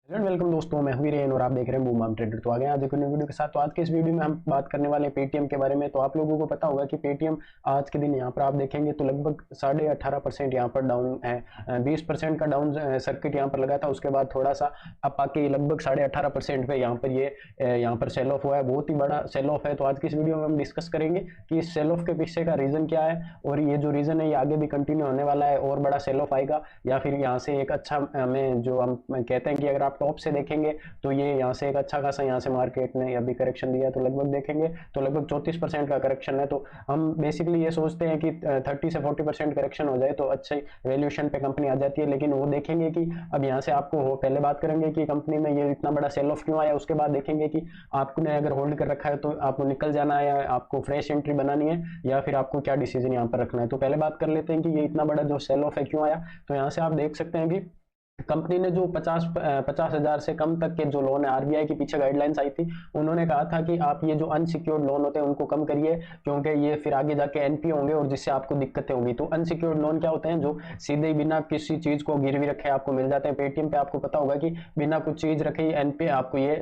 Welcome दोस्तों, मैं हूं रेन और आप देख रहे हैं बूम बूम ट्रेडर। तो आ गए आज एक नई वीडियो के साथ। तो आज के इस वीडियो में हम बात करने वाले हैं पेटीएम के बारे में। तो आप लोगों को पता होगा कि पेटीएम आज के दिन यहाँ पर आप देखेंगे तो लगभग 18.5% यहाँ पर डाउन है। 20% का डाउन सर्किट यहाँ पर लगा था, उसके बाद थोड़ा सा अब आके लगभग 18.5% पे यहाँ पर यहाँ पर सेल ऑफ हुआ है। बहुत ही बड़ा सेल ऑफ है। तो आज की इस वीडियो में हम डिस्कस करेंगे कि इस सेल ऑफ के पीछे का रीजन क्या है, और ये जो रीजन है ये आगे भी कंटिन्यू होने वाला है और बड़ा सेल ऑफ आएगा, या फिर यहाँ से एक अच्छा हमें जो हम कहते हैं कि अगर आप टॉप से देखेंगे तो ये यहाँ से एक अच्छा खासा यहाँ से मार्केट ने अभी करेक्शन दिया, तो लगभग देखेंगे तो लगभग 34% का करेक्शन है। तो हम बेसिकली ये सोचते हैं कि 30 से 40% करेक्शन हो जाए तो अच्छी वैल्यूएशन पे कंपनी आ जाती है। लेकिन वो देखेंगे कि अब यहाँ से आपको पहले बात करेंगे कि कंपनी में ये इतना बड़ा सेल ऑफ क्यों आया, उसके बाद देखेंगे कि आपने अगर होल्ड कर रखा है तो आपको निकल जाना है, आपको फ्रेश एंट्री बनानी है, या फिर आपको क्या डिसीजन यहाँ पर रखना है। तो पहले बात कर लेते हैं कि ये इतना बड़ा जो सेल ऑफ है क्यों आया। तो यहाँ से आप देख सकते हैं कि कंपनी ने जो 50,000 से कम तक के जो लोन है, आरबीआई की पीछे गाइडलाइंस आई थी, उन्होंने कहा था कि आप ये जो अनसिक्योर्ड लोन होते हैं उनको कम करिए, क्योंकि ये फिर आगे जाके एनपीए होंगे और जिससे आपको दिक्कतें होंगी। तो अनसिक्योर्ड लोन क्या होते हैं? जो सीधे बिना किसी चीज को गिरवी रखे आपको मिल जाते हैं। पेटीएम पे आपको पता होगा कि बिना कुछ चीज रखे एनपीए आपको ये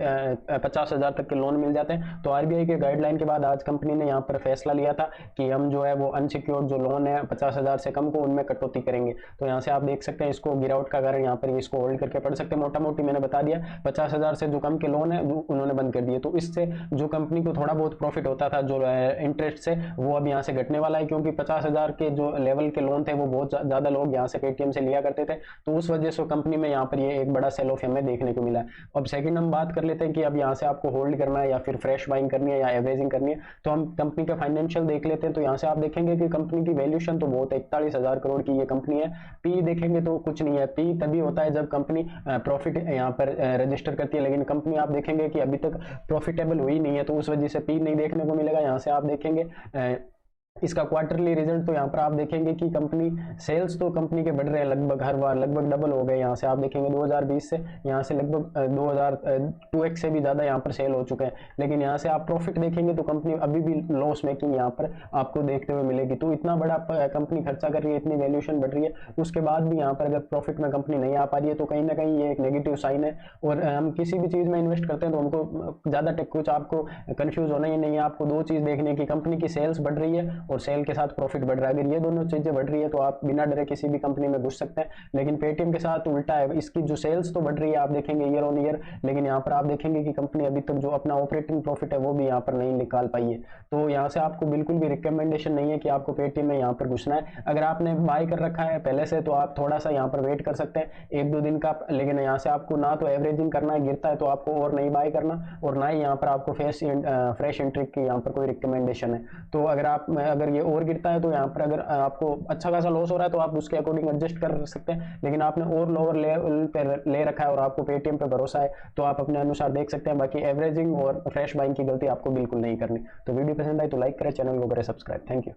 50,000 तक के लोन मिल जाते हैं। तो आरबीआई के गाइडलाइन के बाद आज कंपनी ने यहाँ पर फैसला लिया था कि हम जो है वो अनसिक्योर्ड जो लोन है 50,000 से कम को उनमें कटौती करेंगे। तो यहाँ से आप देख सकते हैं इसको गिरावट का कारण यहाँ पर इसको होल्ड करके पढ़ सकते हैं। मोटा मोटी मैंने बता दिया, 50,000 से जो कम के लोन है जो उन्होंने बंद कर दिए। तो इससे जो कंपनी को थोड़ा बहुत प्रॉफिट होता था जो इंटरेस्ट से, वो अब यहाँ से घटने वाला है, क्योंकि 50,000 के जो लेवल के लोन थे वो बहुत ज्यादा लोग यहाँ से पेटीएम से लिया करते थे। तो उस वजह से कंपनी में यहाँ पर ये एक बड़ा सेल ऑफ हमें देखने को मिला है। अब सेकंड हम बात कर लेते हैं कि अब यहाँ से आपको होल्ड करना है या फिर फ्रेश बाइंग करनी है या एवरेजिंग करनी है। तो हम कंपनी का फाइनेंशियल देख लेते हैं। तो यहाँ से आप देखेंगे कि कंपनी की वैल्यूएशन तो बहुत 41,000 करोड़ की ये कंपनी है। पी देखेंगे तो कुछ नहीं है। पी तभी होता है जब कंपनी प्रॉफिट यहाँ पर रजिस्टर करती है, लेकिन कंपनी आप देखेंगे कि अभी तक प्रॉफिटेबल हुई नहीं है, तो उस वजह से पी नहीं देखने को मिलेगा। यहाँ से आप देखेंगे इसका क्वार्टरली रिजल्ट, तो यहाँ पर आप देखेंगे कि कंपनी सेल्स तो कंपनी के बढ़ रहे हैं, लगभग हर बार लगभग डबल हो गए। यहाँ से आप देखेंगे 2020 से यहाँ से लगभग 2x से भी ज़्यादा यहाँ पर सेल हो चुके हैं। लेकिन यहाँ से आप प्रॉफिट देखेंगे तो कंपनी अभी भी लॉस मेकिंग यहाँ पर आपको देखते हुए मिलेगी। तो इतना बड़ा कंपनी खर्चा कर रही है, इतनी वैल्यूएशन बढ़ रही है, उसके बाद भी यहाँ पर अगर प्रॉफिट में कंपनी नहीं आ पा रही है तो कहीं ना कहीं ये एक नेगेटिव साइन है। और हम किसी भी चीज़ में इन्वेस्ट करते हैं तो हमको ज़्यादा कुछ आपको कन्फ्यूज होना ही नहीं है। आपको दो चीज़ देखनी है कि कंपनी की सेल्स बढ़ रही है और सेल के साथ प्रॉफिट बढ़ रहा है। अगर ये दोनों चीजें बढ़ रही है तो आप बिना डरे किसी भी कंपनी में घुस सकते हैं। लेकिन पेटीएम के साथ उल्टा है, इसकी जो सेल्स तो बढ़ रही है आप देखेंगे ईयर ऑन ईयर, लेकिन यहाँ पर आप देखेंगे कि कंपनी अभी तक जो अपना ऑपरेटिंग प्रॉफिट है वो भी यहाँ पर नहीं निकाल पाई है। तो यहाँ से आपको बिल्कुल भी रिकमेंडेशन नहीं है कि आपको पेटीएम में यहाँ पर घुसना है। अगर आपने बाय कर रखा है पहले से तो आप थोड़ा सा यहाँ पर वेट कर सकते हैं 1-2 दिन का। लेकिन यहाँ से आपको ना तो एवरेजिंग करना है, गिरता है तो आपको और नहीं बाय करना, और ना ही यहाँ पर आपको फ्रेश एंट्री की यहाँ पर कोई रिकमेंडेशन है। तो अगर ये और गिरता है तो यहाँ पर अगर आपको अच्छा खासा लॉस हो रहा है तो आप उसके अकॉर्डिंग एडजस्ट कर सकते हैं। लेकिन आपने और लोअर लेवल पर ले रखा है और आपको पेटीएम पे भरोसा है तो आप अपने अनुसार देख सकते हैं। बाकी एवरेजिंग और फ्रेश बाइंग की गलती आपको बिल्कुल नहीं करनी। तो वीडियो पसंद आई तो लाइक करें, चैनल को करें सब्सक्राइब। Thank you.